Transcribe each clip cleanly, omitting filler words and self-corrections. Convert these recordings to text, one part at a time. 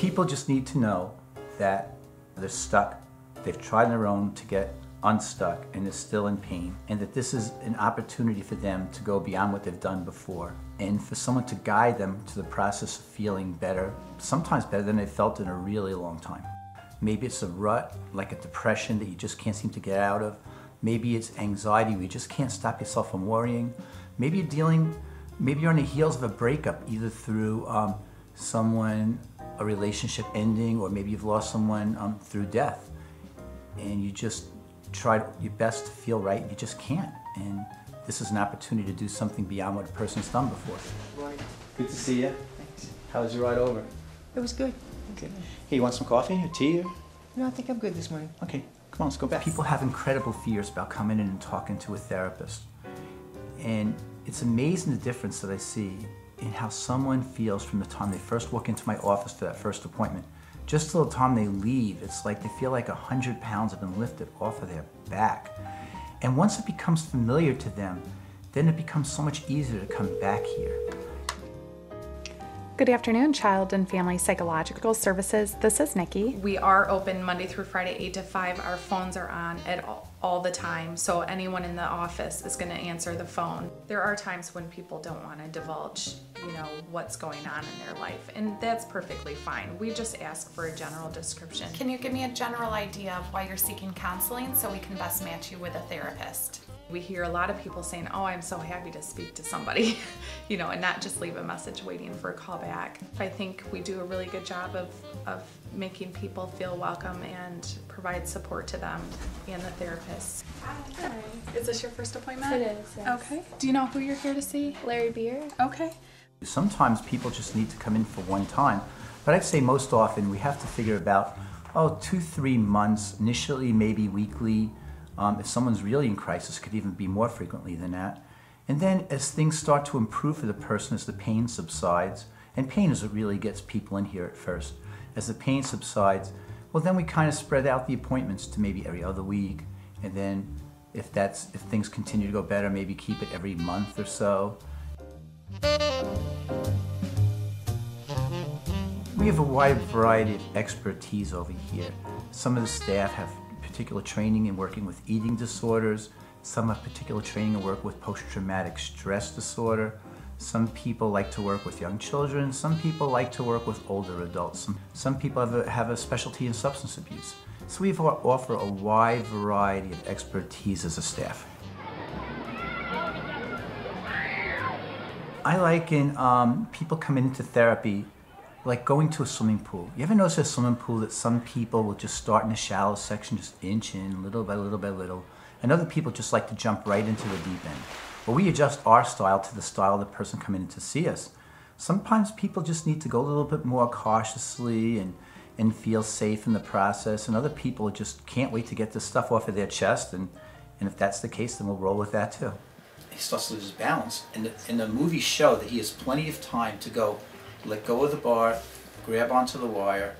People just need to know that they're stuck, they've tried on their own to get unstuck, and they're still in pain, and that this is an opportunity for them to go beyond what they've done before, and for someone to guide them to the process of feeling better, sometimes better than they've felt in a really long time. Maybe it's a rut, like a depression that you just can't seem to get out of. Maybe it's anxiety where you just can't stop yourself from worrying. Maybe you're on the heels of a breakup, either through a relationship ending, or maybe you've lost someone through death, and you just tried your best to feel right, and you just can't. And this is an opportunity to do something beyond what a person's done before. Right. Good to see you. Thanks. How was your ride over? It was good. Okay. Hey, you want some coffee or tea? Or? No, I think I'm good this morning. Okay, come on, let's go back. People have incredible fears about coming in and talking to a therapist. And it's amazing the difference that I see in how someone feels from the time they first walk into my office for that first appointment. Just till the time they leave, it's like they feel like 100 pounds have been lifted off of their back. And once it becomes familiar to them, then it becomes so much easier to come back here. Good afternoon, Child and Family Psychological Services. This is Nikki. We are open Monday through Friday, 8 to 5. Our phones are on at all the time, so anyone in the office is going to answer the phone. There are times when people don't want to divulge, what's going on in their life, and that's perfectly fine. We just ask for a general description. Can you give me a general idea of why you're seeking counseling so we can best match you with a therapist? We hear a lot of people saying, oh, I'm so happy to speak to somebody, and not just leave a message waiting for a call back. I think we do a really good job of making people feel welcome and provide support to them and the therapists. Hi. Is this your first appointment? It is, yes. Okay. Do you know who you're here to see? Larry Beer. Okay. Sometimes people just need to come in for one time, but I'd say most often we have to figure about 2-3 months, initially maybe weekly. If someone's really in crisis, it could even be more frequently than that. And then as things start to improve for the person, as the pain subsides, and pain is what really gets people in here at first, as the pain subsides, well, then we kind of spread out the appointments to maybe every other week, and then if things continue to go better, maybe keep it every month or so. We have a wide variety of expertise over here. Some of the staff have particular training in working with eating disorders. Some have particular training in work with post-traumatic stress disorder. Some people like to work with young children. Some people like to work with older adults. Some people have a specialty in substance abuse. So we offer a wide variety of expertise as a staff. I liken people coming into therapy like going to a swimming pool. You ever notice at a swimming pool that some people will just start in the shallow section, just inch in little by little by little, and other people just like to jump right into the deep end? Well, we adjust our style to the style of the person coming in to see us. Sometimes people just need to go a little bit more cautiously and feel safe in the process, and other people just can't wait to get this stuff off of their chest, and if that's the case, then we'll roll with that too. He starts to lose his balance, and the movies show that he has plenty of time to go let go of the bar, grab onto the wire,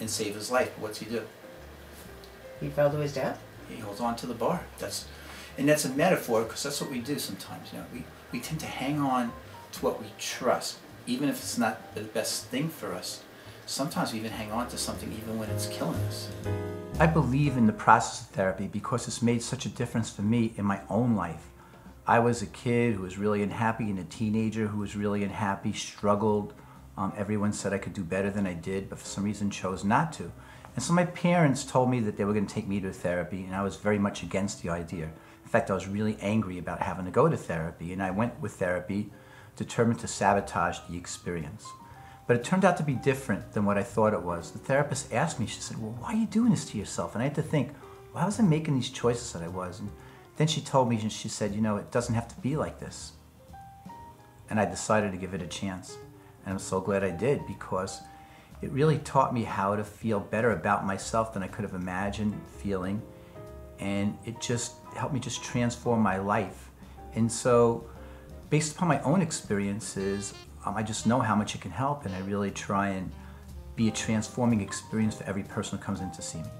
and save his life. But what's he do? He fell to his death? He holds on to the bar. That's a metaphor, because that's what we do sometimes. We tend to hang on to what we trust, even if it's not the best thing for us. Sometimes we even hang on to something even when it's killing us. I believe in the process of therapy because it's made such a difference for me in my own life. I was a kid who was really unhappy, and a teenager who was really unhappy, struggled. Everyone said I could do better than I did, but for some reason chose not to. And so my parents told me that they were going to take me to therapy, and I was very much against the idea. In fact, I was really angry about having to go to therapy, and I went with therapy determined to sabotage the experience. But it turned out to be different than what I thought it was. The therapist asked me, she said, well, why are you doing this to yourself? And I had to think, why was I making these choices that I was? And then she told me, and she said, it doesn't have to be like this. And I decided to give it a chance. And I'm so glad I did, because it really taught me how to feel better about myself than I could have imagined feeling. And it just helped me just transform my life. And so, based upon my own experiences, I just know how much it can help, and I really try and be a transforming experience for every person who comes in to see me.